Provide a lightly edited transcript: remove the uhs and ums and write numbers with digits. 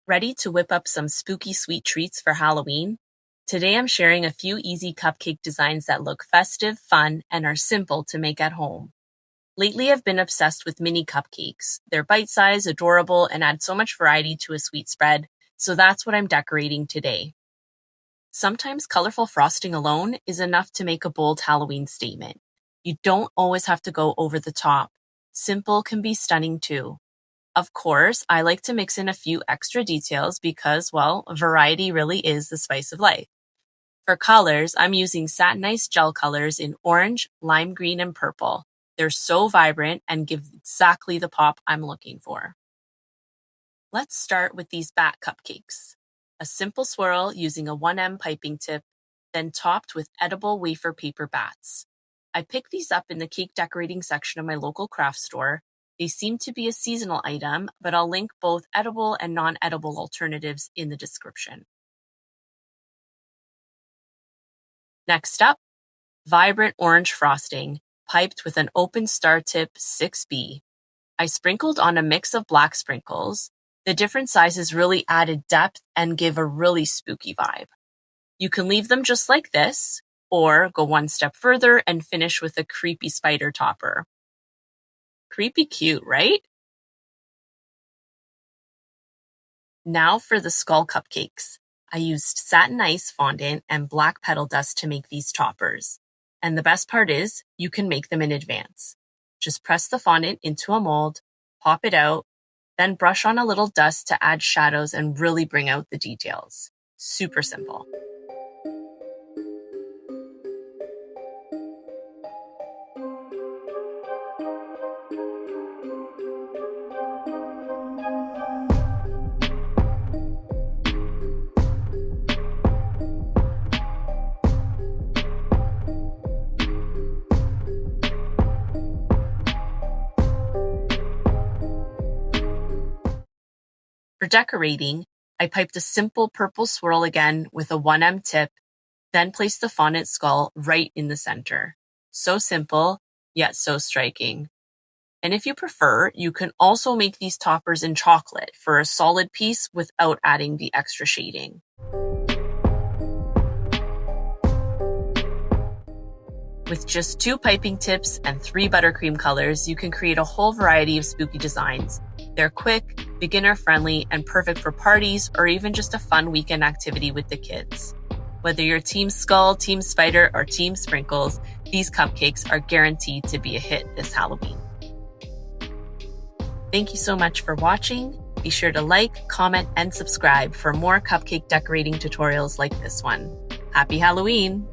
Ready to whip up some spooky sweet treats for Halloween? Today I'm sharing a few easy cupcake designs that look festive, fun, and are simple to make at home. Lately I've been obsessed with mini cupcakes. They're bite-sized, adorable, and add so much variety to a sweet spread, so that's what I'm decorating today. Sometimes colorful frosting alone is enough to make a bold Halloween statement. You don't always have to go over the top. Simple can be stunning too. Of course, I like to mix in a few extra details because, well, variety really is the spice of life. For colors, I'm using Satin Ice gel colors in orange, lime green, and purple. They're so vibrant and give exactly the pop I'm looking for. Let's start with these bat cupcakes. A simple swirl using a 1M piping tip, then topped with edible wafer paper bats. I picked these up in the cake decorating section of my local craft store. They seem to be a seasonal item, but I'll link both edible and non-edible alternatives in the description. Next up, vibrant orange frosting, piped with an open star tip 6B. I sprinkled on a mix of black sprinkles. The different sizes really added depth and give a really spooky vibe. You can leave them just like this, or go one step further and finish with a creepy spider topper. Creepy cute, right? Now for the skull cupcakes. I used Satin Ice fondant and black petal dust to make these toppers. And the best part is, you can make them in advance. Just press the fondant into a mold, pop it out, then brush on a little dust to add shadows and really bring out the details. Super simple. For decorating, I piped a simple purple swirl again with a 1M tip, then placed the fondant skull right in the center. So simple, yet so striking. And if you prefer, you can also make these toppers in chocolate for a solid piece without adding the extra shading. With just 2 piping tips and 3 buttercream colors, you can create a whole variety of spooky designs. They're quick, beginner-friendly, and perfect for parties or even just a fun weekend activity with the kids. Whether you're Team Skull, Team Spider, or Team Sprinkles, these cupcakes are guaranteed to be a hit this Halloween. Thank you so much for watching. Be sure to like, comment, and subscribe for more cupcake decorating tutorials like this one. Happy Halloween!